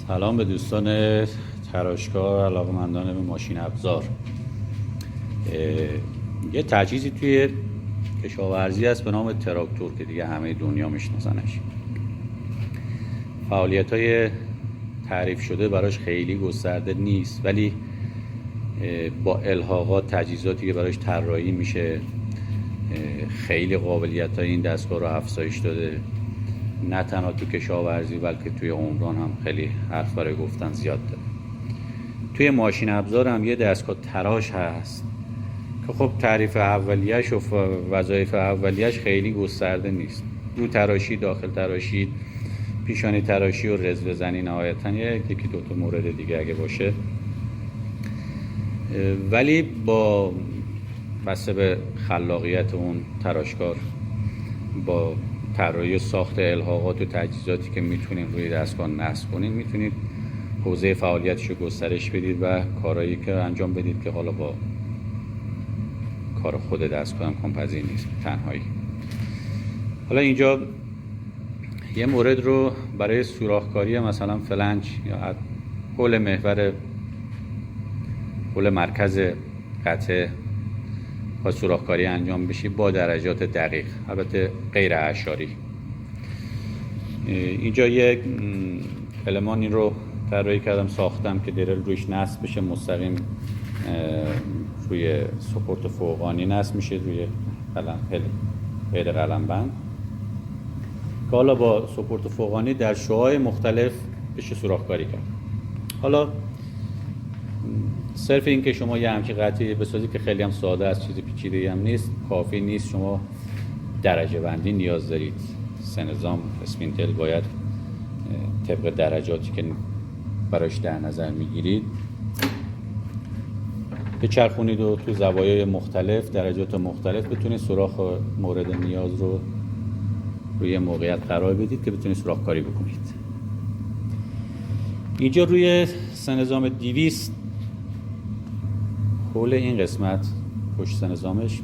سلام به دوستان تراشکار، علاقه‌مندان به ماشین ابزار. یه تجهیزی توی کشاورزی هست به نام تراکتور که دیگه همه دنیا میشناسنش. فعالیت‌های تعریف شده براش خیلی گسترده نیست، ولی با الحاقات تجهیزاتی که براش طراحی میشه خیلی قابلیت‌های این دستگاه رو افزایش داده. نه تنها تو کشاورزی بلکه توی عمران هم خیلی حرف برای گفتن زیاد داره. توی ماشین ابزار هم یه دستگاه تراش هست که خب تعریف اولیه‌اش و وظایف اولیه‌اش خیلی گسترده نیست. رو تراشی، داخل تراشی، پیشانی تراشی و رزوه زنی، نهایتاً یکی دو تا مورد دیگه اگه باشه. ولی با بسته به خلاقیت اون تراشکار، با طراحی و ساخت الحاقات و تجهیزاتی که میتونید روی دستگاه نصب کنید، میتونید حوزه فعالیتش رو گسترش بدید و کارهایی که انجام بدید که حالا با کار خود دستگاه امکان پذیر نیست تنهایی. حالا اینجا یه مورد رو برای سوراخ‌کاری مثلا فلنج یا حول محور، حول مرکز قطعه با سوراخ‌کاری انجام بشه با درجات دقیق، البته غیر اعشاری. اینجا یک المانی رو طراحی کردم، ساختم که دریل روش نصب بشه، مستقیم روی سپورت فوقانی نصب میشه روی غیر قلم بند، که حالا با سپورت فوقانی در شعاع مختلف بشه سوراخ‌کاری کرد. حالا صرف این که شما یه همچین قطعی بسازید که خیلی هم ساده است، چیزی پیچیده‌ای هم نیست، کافی نیست. شما درجه بندی نیاز دارید. سه نظام اسپینتل باید طبق درجاتی که براش در نظر میگیرید بچرخونید و تو زوایای مختلف، درجات مختلف بتونید سوراخ مورد نیاز رو روی موقعیت قرار بدید که بتونید سوراخ کاری بکنید. اینجا روی سه نظام 200 حول این قسمت پشت سه نظامش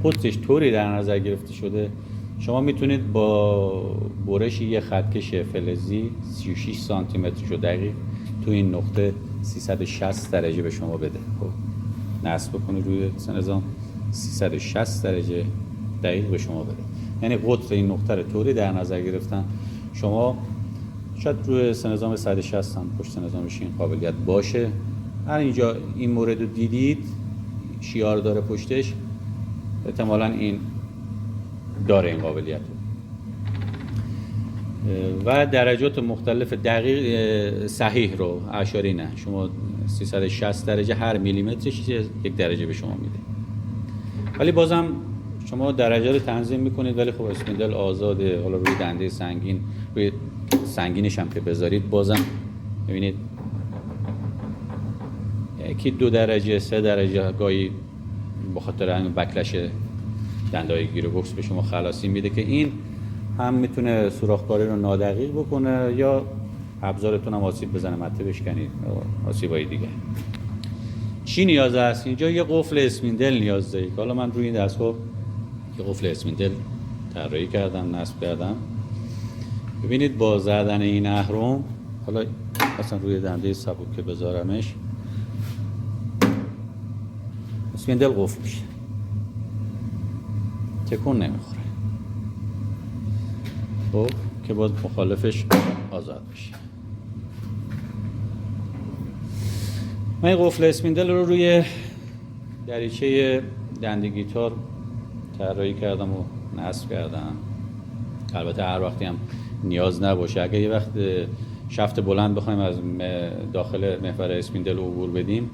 قطرش طوری در نظر گرفته شده شما میتونید با برش یه خطکش فلزی 36 سانتی متر دقیق تو این نقطه 360 درجه به شما بده. خب نصب بکنید روی سه نظام 360 درجه دقیق به شما بده. یعنی قطر این نقطه رو طوری در نظر گرفتن شما شاید روی سه نظام 160 هم پشت سه نظامش این قابلیت باشه. هر اینجا این مورد رو دیدید، شیار داره پشتش، احتمالاً این داره این قابلیت و درجات مختلف دقیق صحیح رو اعشاری نه، شما 360 درجه هر میلیمترش یک درجه به شما میده. ولی بازم شما درجه رو تنظیم میکنید، ولی خب اسپندل آزاده. حالا روی دنده سنگین، روی سنگینش هم که بذارید بازم ببینید یکی 2 درجه 3 درجه گاهی به خاطر همین بکلش دندای گیر بوکس به شما خلاصی میده که این هم میتونه سوراخ‌کاری رو نادقیق بکنه یا ابزارتون هم آسیب بزنه، مته بشکنید، آسیبای دیگه. چی نیاز هست؟ اینجا یه قفل اسپندل نیاز دارید. حالا من روی این دستگاه یه قفل اسپندل طراحی کردم، نصب کردم. ببینید با زدن این اهرم، حالا اصلا روی دنده سبک که بذارمش اسپندل قفل میشه، تکون نمیخوره. خب که باز مخالفش آزاد بشه. من این قفل اسپندل رو روی دریچه دنده گیتار طراحی کردم و نصب کردم. البته هر وقتی هم نیاز نباشه. اگه یه وقت شفت بلند بخوایم از داخل محور اسپندل عبور بدیم،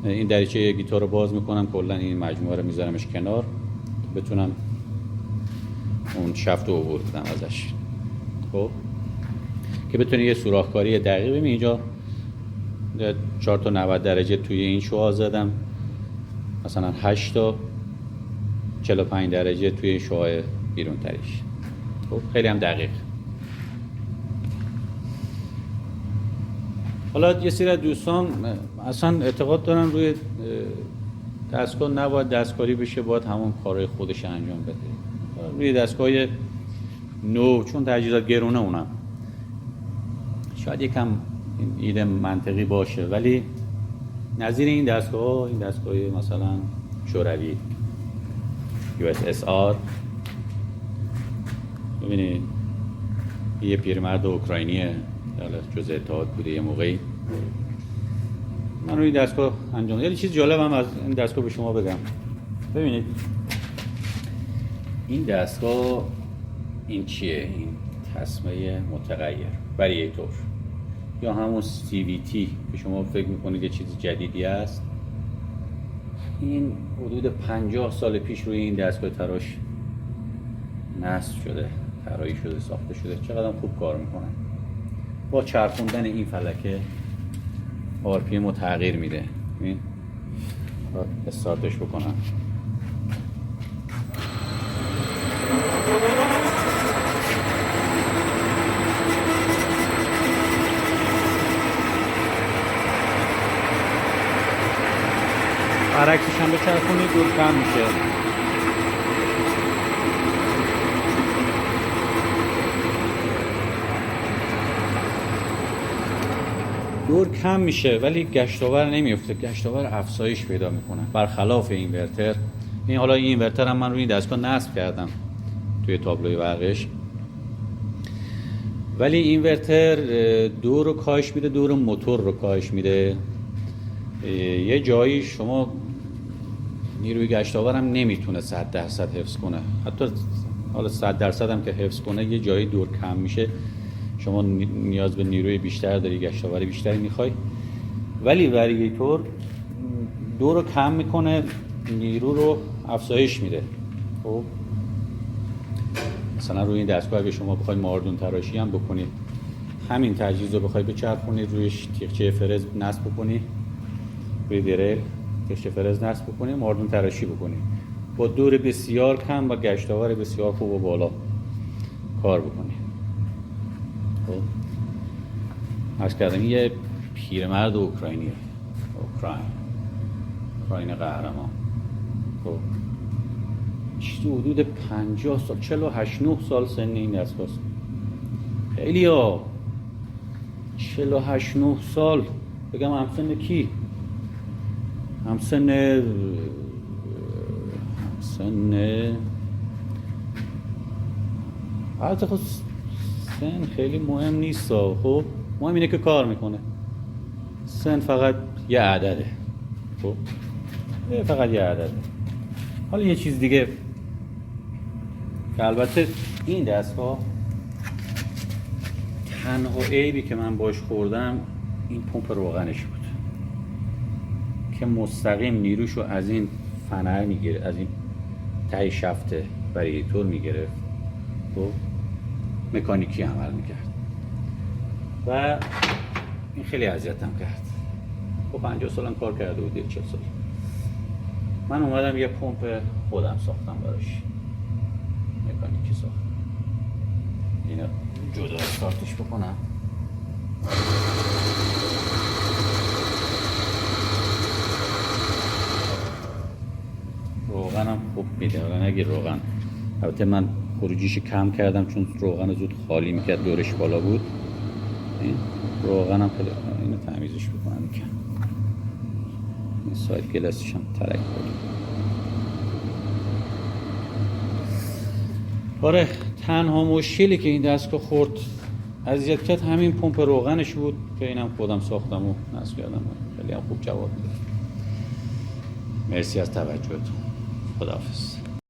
این دریچه گیتار رو باز میکنم، کلا این مجموعه رو میذارمش کنار بتونم اون شفت رو عبور بدم ازش. خب که بتونید یه سوراخ‌کاری دقیق ببینید. اینجا 4 تا 90 درجه توی این شعاع زدم، مثلا 8 تا 45 درجه توی این شعاع بیرون تریش. خب خیلی هم دقیق. حالا یه سری از دوستان اصلا اعتقاد دارن روی دستگاه نباید دستکاری بشه، باید همون کارهای خودش انجام بده. روی دستگاه نو چون تجهیزات گرونه اونم شاید یکم ایده منطقی باشه، ولی نظیر این دستگاه مثلا شوروی USSR، ببینید یه پیرمرد اوکراینیه جزء اتحاد بوده یه موقعی. من روی دستگاه انجام یه چیز جالب هم از این دستگاه به شما بگم. ببینید این دستگاه این چیه؟ این تسمه متغیر وریتور یا همون CVT که شما فکر میکنید یه چیز جدیدی است. این حدود 50 سال پیش روی این دستگاه تراش نصب شده، طراحی شده، ساخته شده. چقدر خوب کار میکنه. با چرخوندن این فلکه RPM رو تغییر میده. ببین استارتش بکنم. برعکسش هم بچرخونید دور کم میشه. دور کم میشه ولی گشتاور نمیفته، گشتاور افزایش پیدا میکنه برخلاف اینورتر. این حالا این اینورتر هم من روی این دستگاه نصب کردم توی تابلوی برقش، ولی اینورتر دور رو کاهش میده، دور موتور رو کاهش میده. یه جایی شما نیروی گشتاور هم نمیتونه 100% حفظ کنه، حتی حالا 100% هم که حفظ کنه یه جایی دور کم میشه، شما نیاز به نیروی بیشتر داری، گشتاور بیشتری میخوای. ولی وریتور دور رو کم میکنه، نیرو رو افزایش میده. خب مثلا روی این دستگاه اگه شما بخواید ماردون تراشی هم بکنید، همین تجهیز رو بخواید بچرخونید، رویش تیغچه فرز نصب بکنید، روی دریل تیغچه فرز نصب بکنید، ماردون تراشی بکنید، با دور بسیار کم و گشتاور بسیار خوب و بالا کار بکنید. خب عرض کردم یه پیرمرد اوکراینیه، اوکراین قهرمان. خب حدود 50 سال 48-9 سال سن این دستگاه است. خیلی ها 48-9 سال بگم همسن کی؟ همسن البته خب سن خیلی مهم نیست. خب مهم اینه که کار میکنه. سن فقط یه عدده. خب فقط یه عدده. حالا یه چیز دیگه که البته این دستگاه تنها عیبی که من باش خوردم این پمپ روغنش بود که مستقیم نیروشو از این فنر میگیره، از این ته شفت وریتور میگرفت و مکانیکی عمل میکرد و این خیلی اذیتم کرد. با 50 سالم کار کرده بود، 40 سال. من اومدم یه پمپ خودم ساختم براش، مکانیکی ساختم. اینو جدا استارتش بکنم. روغنم خوب میده، ولی نگیر روغن. البته من خروجیش کم کردم چون روغن زود خالی میکرد، دورش بالا بود. این روغنم خیلی اینو تمیزش بکنم یکم. این ساید گلاسش هم ترک بود. آره تنها مشکلی که این دستگاه خورد اذیت کرد همین پمپ روغنش بود که اینم خودم ساختم و نصب کردم. خیلی هم خوب جواب داد. مرسی از توجهتون. خداحافظ.